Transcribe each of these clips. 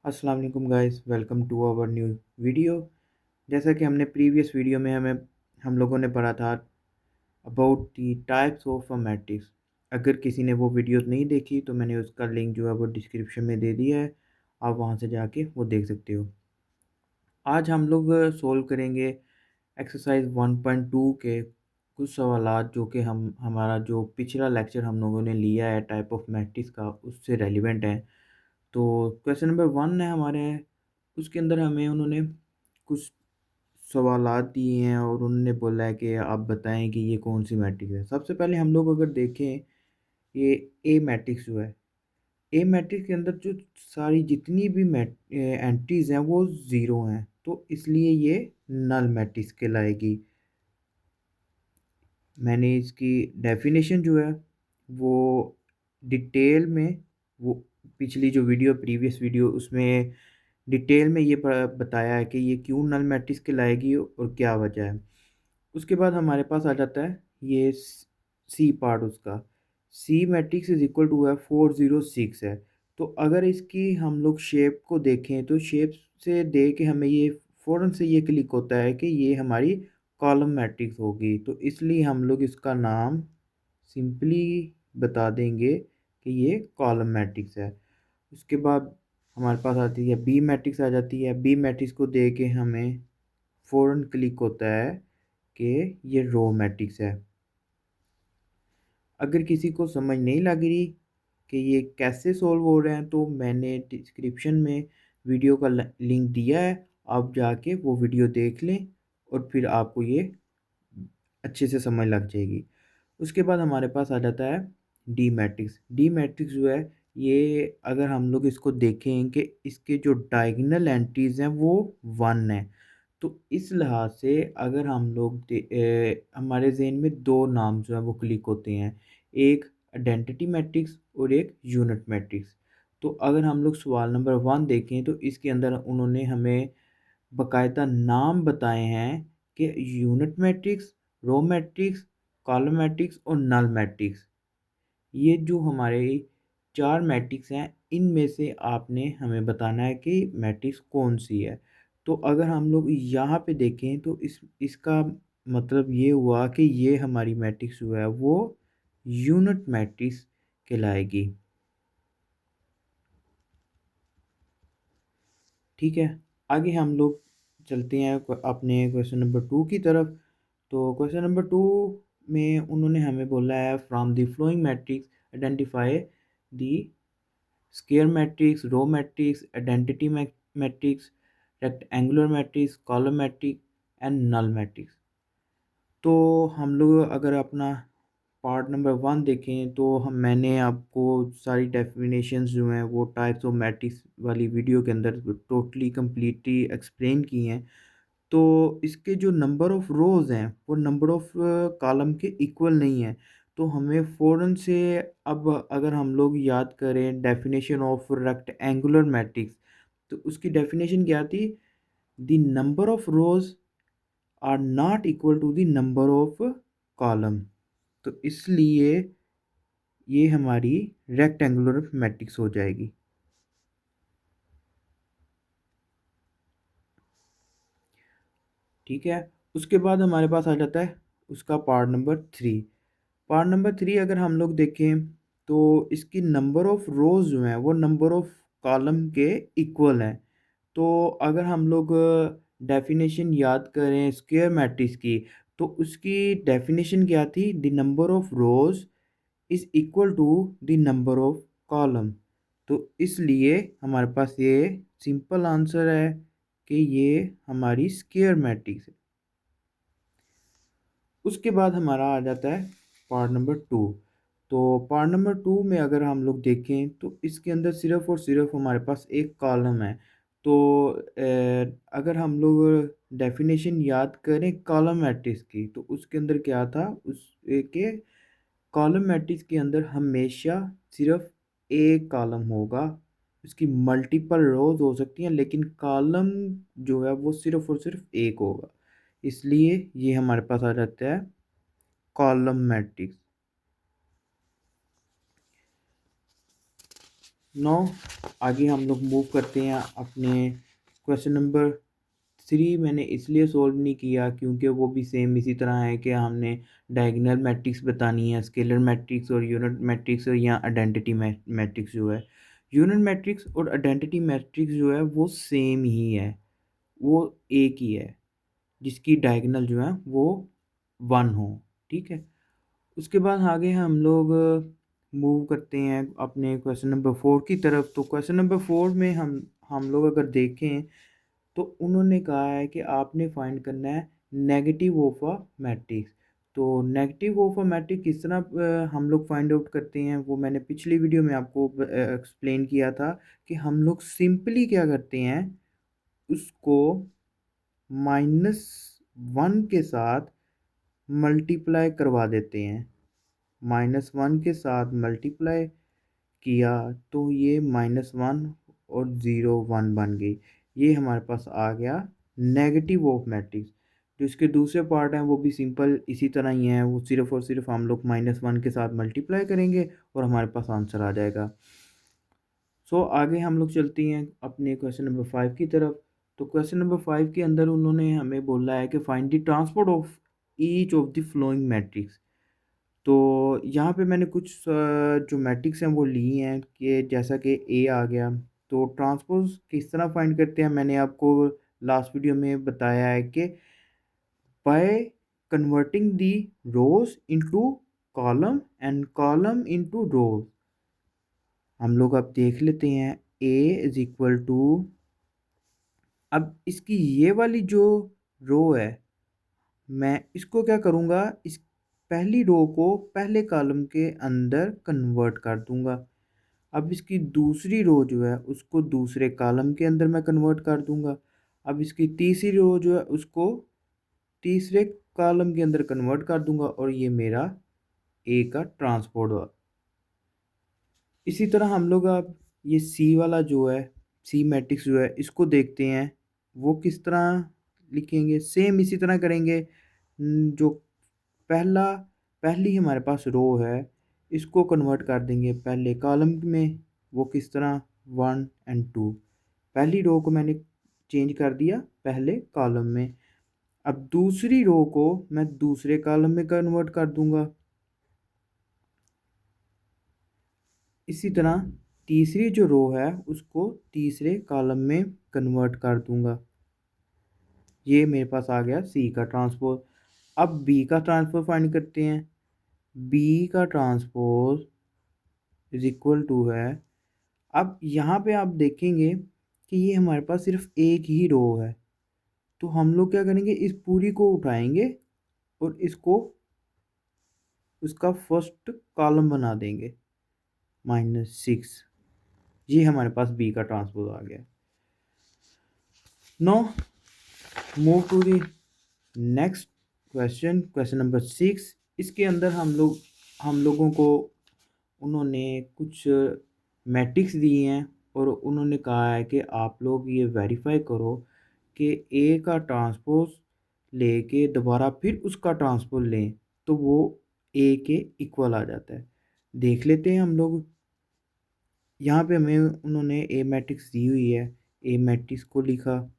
अस्सलाम वालेकुम guys, welcome to our new video. जैसा कि हमने प्रीवियस वीडियो में हम लोगों ने पढ़ा था about the types of matrix. अगर किसी ने वो वीडियो नहीं देखी तो मैंने उसका लिंक जो है वो डिस्क्रिप्शन में दे दिया है, आप वहां से जाके वो देख सकते हो। आज हम लोग सोल्व करेंगे एक्सरसाइज 1.2 के कुछ सवालात जो कि हम हमारा जो पिछला लेक्चर हम लोगों ने लिया है टाइप ऑफ मैट्रिक्स का उससे रेलिवेंट है। तो क्वेश्चन नंबर 1 है हमारे, उसके अंदर हमें उन्होंने कुछ सवालात दिए हैं और उन्होंने बोला है कि आप बताएं कि ये कौन सी मैट्रिक्स है। सबसे पहले हम लोग अगर देखें, ये ए मैट्रिक्स जो है, ए मैट्रिक्स के अंदर जो सारी जितनी भी एंट्रीज हैं वो ज़ीरो हैं, तो इसलिए ये नल मैट्रिक्स कहलाएगी। मैंने इसकी डेफिनेशन जो है वो डिटेल में, वो पिछली जो वीडियो प्रीवियस वीडियो उसमें डिटेल में ये बताया है कि ये क्यों नल मैट्रिक्स कहलाएगी और क्या वजह है। उसके बाद हमारे पास आ जाता है ये सी पार्ट उसका। C matrix is equal to है 406 है। तो अगर इसकी हम लोग शेप को देखें तो शेप से देख के हमें ये फ़ौरन से ये क्लिक होता है कि ये हमारी कॉलम मैट्रिक्स होगी, तो इसलिए हम लोग इसका नाम सिंपली बता देंगे कि ये कॉलम मैट्रिक्स है। उसके बाद हमारे पास आती है बी मैट्रिक्स आ जाती है। बी मैट्रिक्स को देख के हमें फ़ौरन क्लिक होता है कि ये रो मैट्रिक्स है। अगर किसी को समझ नहीं लग रही कि ये कैसे सॉल्व हो रहे हैं तो मैंने डिस्क्रिप्शन में वीडियो का लिंक दिया है, आप जाके वो वीडियो देख लें और फिर आपको ये अच्छे से समझ लग जाएगी। उसके बाद हमारे पास आ जाता है डी मैट्रिक्स। डी मैट्रिक्स जो है, ये अगर हम लोग इसको देखें कि इसके जो डायगोनल एंट्रीज हैं वो 1 है, तो इस लिहाज से अगर हम लोग हमारे जहन में दो नाम जो है वो क्लिक होते हैं, एक आइडेंटिटी मैट्रिक्स और एक यूनिट मैट्रिक्स। तो अगर हम लोग सवाल नंबर 1 देखें तो इसके अंदर उन्होंने हमें बाकायदा नाम बताए हैं कि unit matrix, row matrix, column matrix और नल मैट्रिक्स। ये जो हमारे 4 मैट्रिक्स हैं, इनमें से आपने हमें बताना है कि मैट्रिक्स कौन-सी है। तो अगर हम लोग यहाँ पे देखें तो इस इसका मतलब ये हुआ कि ये हमारी मैट्रिक्स जो है वो यूनिट मैट्रिक्स कहलाएगी। ठीक है, आगे हम लोग चलते हैं अपने क्वेश्चन नंबर 2 की तरफ। तो क्वेश्चन नंबर 2 में उन्होंने हमें बोला है from the following matrix identify the square matrix, row matrix, identity matrix, rectangular matrix, column matrix and null matrix. तो हम लोग अगर अपना पार्ट नंबर 1 देखें तो हम मैंने आपको सारी डेफिनेशंस जो हैं वो टाइप्स ऑफ मैट्रिक्स वाली वीडियो के अंदर टोटली कम्प्लीटली एक्सप्लेन की हैं। तो इसके जो नंबर ऑफ़ रोज़ हैं वो नंबर ऑफ़ कॉलम के इक्वल नहीं है। तो हमें फ़ौरन से, अब अगर हम लोग याद करें डेफिनेशन ऑफ रेक्टेंगुलर मैट्रिक्स, तो उसकी डेफिनेशन क्या थी? The number of rows are not equal to the number of column. तो इसलिए ये हमारी रेक्टेंगुलर मैट्रिक्स हो जाएगी। ठीक है, उसके बाद हमारे पास आ जाता है उसका पार्ट नंबर 3। पार्ट नंबर 3 अगर हम लोग देखें तो इसकी नंबर ऑफ़ रोज़ जो हैं वो नंबर ऑफ़ कॉलम के इक्वल हैं। तो अगर हम लोग डेफिनेशन याद करें स्क्वायर मैट्रिक्स की, तो उसकी डेफिनेशन क्या थी? The number of rows is equal to the number of column. तो इसलिए हमारे पास ये सिंपल आंसर है कि ये हमारी स्क्वायर मैट्रिक्स है। उसके बाद हमारा आ जाता है पार्ट नंबर 2। तो पार्ट नंबर 2 में अगर हम लोग देखें तो इसके अंदर सिर्फ़ और सिर्फ़ हमारे पास एक कॉलम है। तो अगर हम लोग डेफिनेशन याद करें कॉलम मैट्रिक्स की, तो उसके अंदर क्या था उस के कॉलम मैट्रिक्स के अंदर हमेशा सिर्फ़ एक कॉलम होगा। उसकी मल्टीपल रोज़ हो सकती हैं लेकिन कॉलम जो है वो सिर्फ़ और सिर्फ़ एक होगा। इसलिए ये हमारे पास आ जाता है कॉलम मैट्रिक्स। नौ आगे हम लोग मूव करते हैं अपने क्वेश्चन नंबर 3। मैंने इसलिए सॉल्व नहीं किया क्योंकि वो भी सेम इसी तरह है कि हमने डायगोनल मैट्रिक्स बतानी है, स्केलर मैट्रिक्स और यूनिट मैट्रिक्स या आइडेंटिटी मैट्रिक्स जो है। यूनिट मैट्रिक्स और आइडेंटिटी मैट्रिक्स जो है वो सेम ही है, वो एक ही है जिसकी डायगोनल जो है वो 1 हो। ठीक है, उसके बाद आगे हम लोग मूव करते हैं अपने क्वेश्चन नंबर 4 की तरफ। तो क्वेश्चन नंबर 4 में हम लोग अगर देखें तो उन्होंने कहा है कि आपने फाइंड करना है नेगेटिव ऑफ अ मैट्रिक्स। तो नेगेटिव ऑफ अ मैट्रिक्स किस तरह हम लोग फाइंड आउट करते हैं वो मैंने पिछली वीडियो में आपको एक्सप्लेन किया था कि हम लोग सिंपली क्या करते हैं, उसको -1 के साथ मल्टीप्लाई करवा देते हैं। -1 के साथ मल्टीप्लाई किया तो ये -1 और 0 1 बन गई। ये हमारे पास आ गया नेगेटिव ऑफ मैट्रिक्स। जो इसके दूसरे पार्ट हैं वो भी सिंपल इसी तरह ही हैं, वो सिर्फ और सिर्फ हम लोग -1 के साथ मल्टीप्लाई करेंगे और हमारे पास आंसर आ जाएगा। सो आगे हम लोग चलते हैं अपने क्वेश्चन नंबर 5 की तरफ। तो क्वेश्चन नंबर 5 के अंदर उन्होंने हमें बोला है कि find the transport of each of the following matrix. तो यहाँ पे मैंने कुछ जो मैट्रिक्स हैं वो ली हैं कि जैसा कि ए आ गया। तो ट्रांसपोज किस तरह फाइंड करते हैं मैंने आपको लास्ट वीडियो में बताया है कि by converting the rose into column and column into रोज। हम लोग अब देख लेते हैं ए इज इक्वल टू, अब इसकी ये वाली जो रो है मैं इसको क्या करूँगा, इस पहली रो को पहले कॉलम के अंदर कन्वर्ट कर दूँगा। अब इसकी दूसरी रो जो है उसको दूसरे कॉलम के अंदर मैं कन्वर्ट कर दूँगा। अब इसकी तीसरी रो जो है उसको तीसरे कॉलम के अंदर कन्वर्ट कर दूँगा और ये मेरा ए का ट्रांसपोर्ट हुआ। इसी तरह हम लोग अब ये सी वाला जो है, सी मैट्रिक्स जो है इसको देखते हैं वो किस तरह लिखेंगे। सेम इसी तरह करेंगे। जो पहला पहली हमारे पास रो है इसको कन्वर्ट कर देंगे पहले कॉलम में। वो किस तरह, 1 एंड 2। पहली रो को मैंने चेंज कर दिया पहले कॉलम में। अब दूसरी रो को मैं दूसरे कॉलम में कन्वर्ट कर दूंगा। इसी तरह तीसरी जो रो है उसको तीसरे कॉलम में कन्वर्ट कर दूंगा। ये मेरे पास आ गया सी का ट्रांसपोज। अब बी का ट्रांसपोज फाइंड करते हैं। बी का ट्रांसपोज इज इक्वल टू है, अब यहाँ पे आप देखेंगे कि ये हमारे पास सिर्फ एक ही रो है। तो हम लोग क्या करेंगे, इस पूरी को उठाएंगे और इसको उसका फर्स्ट कॉलम बना देंगे -6। ये हमारे पास बी का ट्रांसपोज आ गया। Now move to the next question, question number 6। इसके अंदर हम लोगों को उन्होंने कुछ मैट्रिक्स दिए हैं और उन्होंने कहा है कि आप लोग ये वेरीफाई करो कि ए का ट्रांसपोज लेके दोबारा फिर उसका ट्रांसपोज लें तो वो ए के इक्वल आ जाता है। देख लेते हैं हम लोग। यहाँ पे हमें उन्होंने ए मैट्रिक्स दी हुई है। ए मैट्रिक्स को लिखा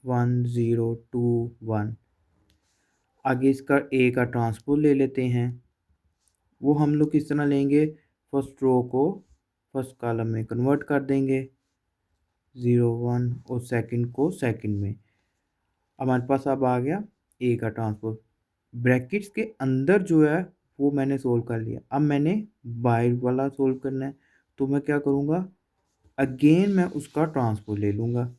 1 0 2 1। आगे इसका ए का ट्रांसपोज ले लेते हैं। वो हम लोग किस तरह लेंगे, फर्स्ट रो को फर्स्ट कॉलम में कन्वर्ट कर देंगे 0 1 और सेकंड को सेकंड में। हमारे पास अब आ गया ए का ट्रांसपोज। ब्रैकेट्स के अंदर जो है वो मैंने सोल्व कर लिया। अब मैंने बाहर वाला सोल्व करना है तो मैं क्या करूँगा, अगेन मैं उसका ट्रांसपोज ले लूँगा।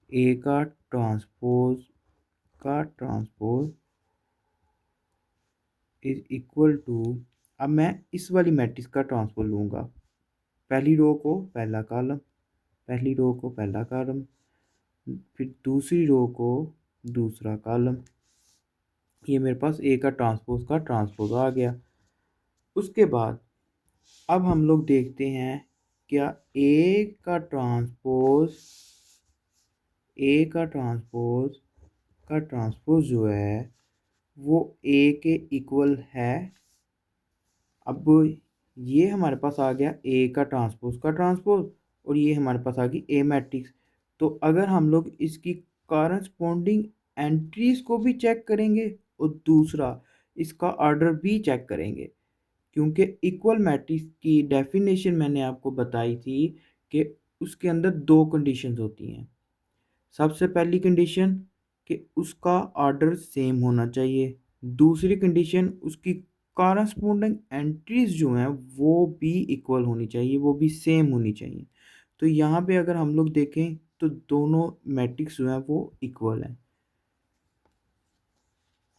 ए का ट्रांसपोज इज इक्वल टू, अब मैं इस वाली मैट्रिक्स का ट्रांसपोज लूँगा। पहली रो को पहला कॉलम, पहली रो को पहला कॉलम, फिर दूसरी रो को दूसरा कॉलम। ये मेरे पास ए का ट्रांसपोज आ गया। उसके बाद अब हम लोग देखते हैं क्या ए का ट्रांसपोज जो है वो ए के इक्वल है। अब ये हमारे पास आ गया ए का ट्रांसपोज और ये हमारे पास आ गई ए मैट्रिक्स। तो अगर हम लोग इसकी कॉरस्पॉन्डिंग एंट्रीज को भी चेक करेंगे और दूसरा इसका ऑर्डर भी चेक करेंगे, क्योंकि इक्वल मैट्रिक्स की डेफिनेशन मैंने आपको बताई थी कि उसके अंदर दो कंडीशंस होती हैं। सबसे पहली कंडीशन कि उसका ऑर्डर सेम होना चाहिए, दूसरी कंडीशन उसकी कॉरस्पॉन्डिंग एंट्रीज जो हैं वो भी इक्वल होनी चाहिए, वो भी सेम होनी चाहिए। तो यहाँ पे अगर हम लोग देखें तो दोनों मैट्रिक्स जो हैं वो इक्वल हैं।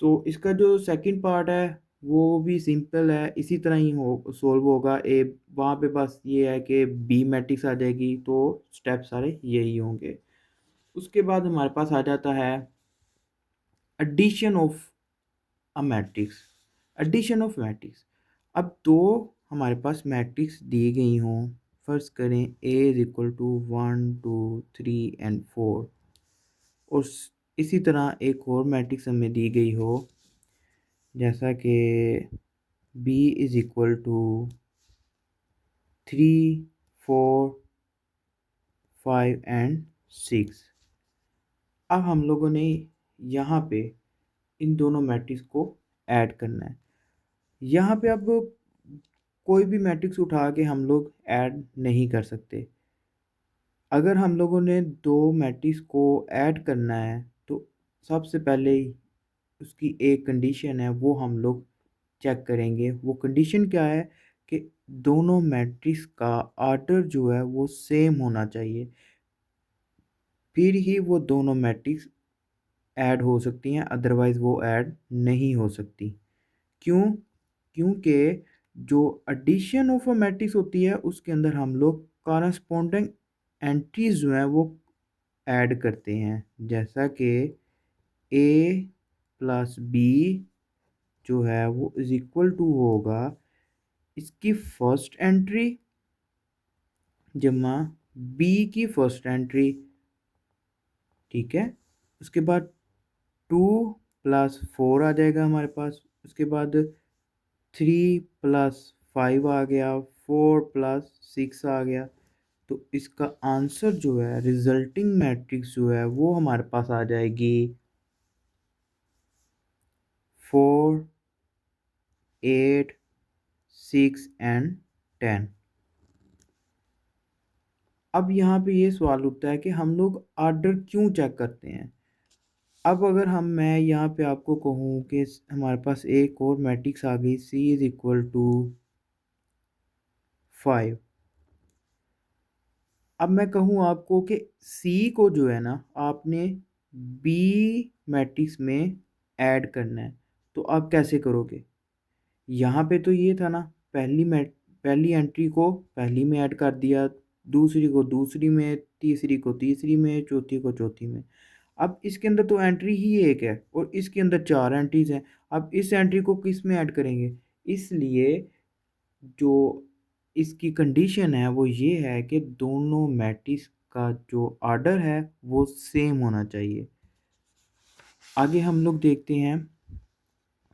तो इसका जो सेकंड पार्ट है वो भी सिंपल है, इसी तरह ही हो सॉल्व होगा। ए वहाँ पे बस ये है कि बी मैट्रिक्स आ जाएगी, तो स्टेप सारे यही होंगे। उसके बाद हमारे पास आ जाता है addition of a matrix. Addition of matrix, अब दो हमारे पास मैट्रिक्स दी गई हों, फर्ज करें ए इज इक्वल टू 1 2 3 एंड 4, और इसी तरह एक और मैट्रिक्स हमें दी गई हो जैसा कि B is equal to 3 4 5 and 6। अब हम लोगों ने यहाँ पे इन दोनों मैट्रिक्स को ऐड करना है। यहाँ पे अब कोई भी मैट्रिक्स उठा के हम लोग ऐड नहीं कर सकते। अगर हम लोगों ने दो मैट्रिक्स को ऐड करना है तो सबसे पहले उसकी एक कंडीशन है वो हम लोग चेक करेंगे। वो कंडीशन क्या है कि दोनों मैट्रिक्स का ऑर्डर जो है वो सेम होना चाहिए, फिर ही वो दोनों मैट्रिक्स ऐड हो सकती हैं, अदरवाइज़ वो ऐड नहीं हो सकती। क्यों? क्योंकि जो एडिशन ऑफ अ मैट्रिक्स होती है उसके अंदर हम लोग कॉरस्पॉन्डिंग एंट्रीज जो हैं वो ऐड करते हैं, जैसा कि ए प्लस बी जो है वो इज इक्वल टू होगा इसकी फर्स्ट एंट्री जमा बी की फर्स्ट एंट्री। ठीक है, उसके बाद 2 + 4 आ जाएगा हमारे पास, उसके बाद 3 + 5 आ गया, 4 + 6 आ गया। तो इसका आंसर जो है रिजल्टिंग मैट्रिक्स जो है वो हमारे पास आ जाएगी 4 8 6 एंड 10। अब यहाँ पे ये सवाल उठता है कि हम लोग ऑर्डर क्यों चेक करते हैं। अब अगर मैं यहाँ पे आपको कहूँ कि हमारे पास एक और मैट्रिक्स आ गई C इज इक्वल टू 5। अब मैं कहूँ आपको कि C को जो है ना आपने B मैट्रिक्स में ऐड करना है, तो आप कैसे करोगे? यहाँ पे तो ये था ना, पहली एंट्री को पहली में ऐड कर दिया, दूसरी को दूसरी में, तीसरी को तीसरी में, चौथी को चौथी में। अब इसके अंदर तो एंट्री ही एक है और इसके अंदर 4 एंट्रीज हैं। अब इस एंट्री को किस में ऐड करेंगे? इसलिए जो इसकी कंडीशन है वो ये है कि दोनों मैट्रिक्स का जो ऑर्डर है वो सेम होना चाहिए। आगे हम लोग देखते हैं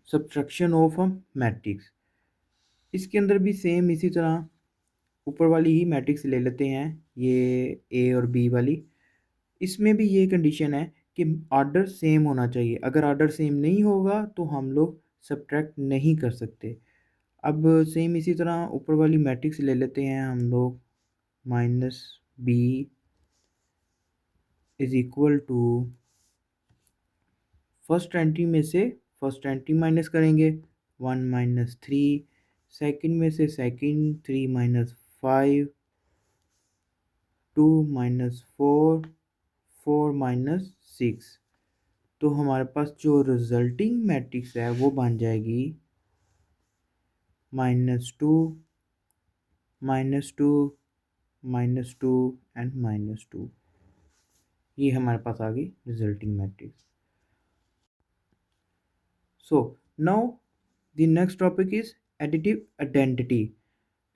सब्ट्रैक्शन ऑफ अ मैट्रिक्स। इसके अंदर भी सेम इसी तरह ऊपर वाली ही मैट्रिक्स ले लेते हैं, ये ए और बी वाली। इसमें भी ये कंडीशन है कि ऑर्डर सेम होना चाहिए, अगर ऑर्डर सेम नहीं होगा तो हम लोग सब्ट्रैक्ट नहीं कर सकते। अब सेम इसी तरह ऊपर वाली मैट्रिक्स ले लेते हैं हम लोग, -b is equal to first entry में से फर्स्ट एंट्री माइनस करेंगे 1 - 3, सेकंड में से सेकंड 3 - 5, 2 - 4, 4 - 6। तो हमारे पास जो रिजल्टिंग मैट्रिक्स है वो बन जाएगी -2 -2 -2 एंड -2। ये हमारे पास आ गई resulting matrix. So now the next topic is additive identity.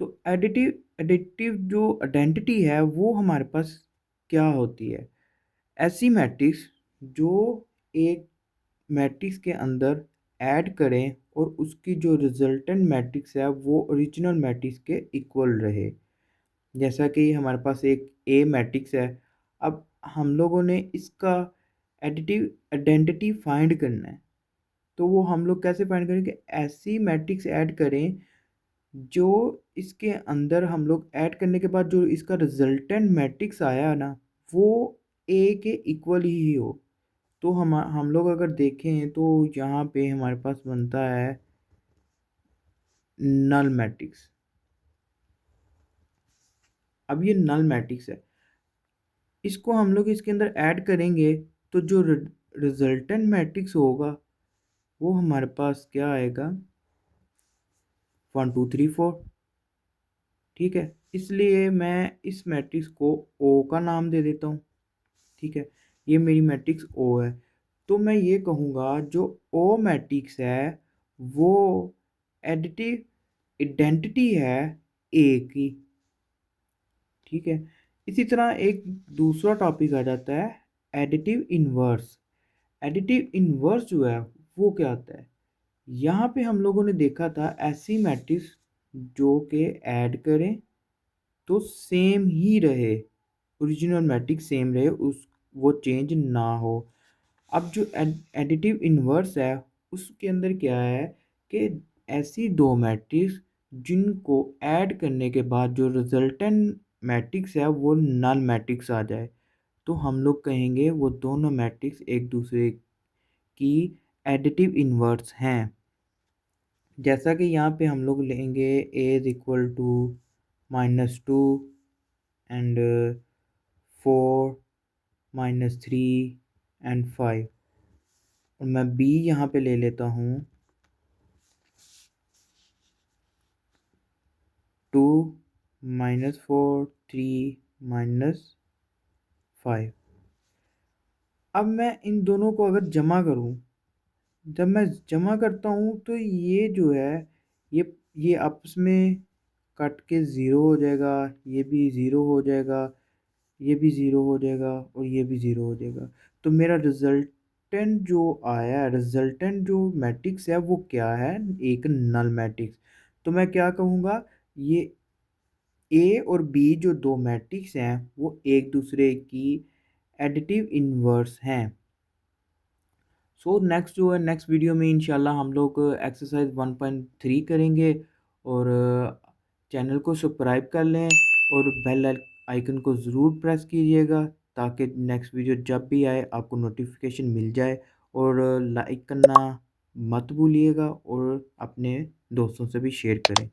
तो एडिटिव जो आइडेंटिटी है वो हमारे पास क्या होती है? ऐसी मैट्रिक्स जो एक मैट्रिक्स के अंदर ऐड करें और उसकी जो रिजल्टेंट मैट्रिक्स है वो ओरिजिनल मैट्रिक्स के इक्वल रहे। जैसा कि हमारे पास एक ए मैट्रिक्स है, अब हम लोगों ने इसका एडिटिव आइडेंटिटी फाइंड करना है। तो वो हम लोग कैसे फाइंड करेंगे? ऐसी मैट्रिक्स ऐड करें जो इसके अंदर हम लोग ऐड करने के बाद जो इसका रिजल्टेंट मैट्रिक्स आया ना, वो ए के इक्वल ही हो। तो हम लोग अगर देखें तो यहाँ पे हमारे पास बनता है नल मैट्रिक्स। अब ये नल मैट्रिक्स है, इसको हम लोग इसके अंदर ऐड करेंगे तो जो रिजल्टेंट मैट्रिक्स होगा वो हमारे पास क्या आएगा? 1 2 3 4। ठीक है, इसलिए मैं इस मैट्रिक्स को ओ का नाम दे देता हूँ। ठीक है, ये मेरी मैट्रिक्स ओ है। तो मैं ये कहूँगा जो ओ मैट्रिक्स है वो एडिटिव आइडेंटिटी है ए की। ठीक है, इसी तरह एक दूसरा टॉपिक आ जाता है एडिटिव इन्वर्स। एडिटिव इन्वर्स जो है वो क्या होता है? यहाँ पे हम लोगों ने देखा था ऐसी मैट्रिक्स जो कि ऐड करें तो सेम ही रहे, ओरिजिनल मैट्रिक्स सेम रहे, उस वो चेंज ना हो। अब जो एडिटिव इन्वर्स है उसके अंदर क्या है कि ऐसी दो मैट्रिक्स जिनको ऐड करने के बाद जो रिजल्टेंट मैट्रिक्स है वो नल मैट्रिक्स आ जाए, तो हम लोग कहेंगे वो दोनों मैट्रिक्स एक दूसरे की एडिटिव इन्वर्स हैं। जैसा कि यहाँ पे हम लोग लेंगे a is equal to -2 and 4 -3 and 5, और मैं बी यहाँ पे ले लेता हूँ 2 -4 3 -5। अब मैं इन दोनों को अगर जमा करूँ, जब मैं जमा करता हूँ तो ये जो है ये आपस में कट के ज़ीरो हो जाएगा, ये भी ज़ीरो हो जाएगा, ये भी ज़ीरो हो जाएगा और ये भी ज़ीरो हो जाएगा। तो मेरा रिजल्टेंट जो आया, रिजल्टेंट जो मैट्रिक्स है वो क्या है? एक नल मैट्रिक्स। तो मैं क्या कहूँगा? ये ए और बी जो दो मैट्रिक्स हैं वो एक दूसरे की एडिटिव इन्वर्स हैं। सो नेक्स्ट जो है नेक्स्ट वीडियो में इंशाल्लाह हम लोग एक्सरसाइज 1.3 करेंगे, और चैनल को सब्सक्राइब कर लें और बेल आइकन को ज़रूर प्रेस कीजिएगा ताकि नेक्स्ट वीडियो जब भी आए आपको नोटिफिकेशन मिल जाए। और लाइक करना मत भूलिएगा और अपने दोस्तों से भी शेयर करें।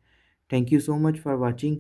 Thank you so much for watching.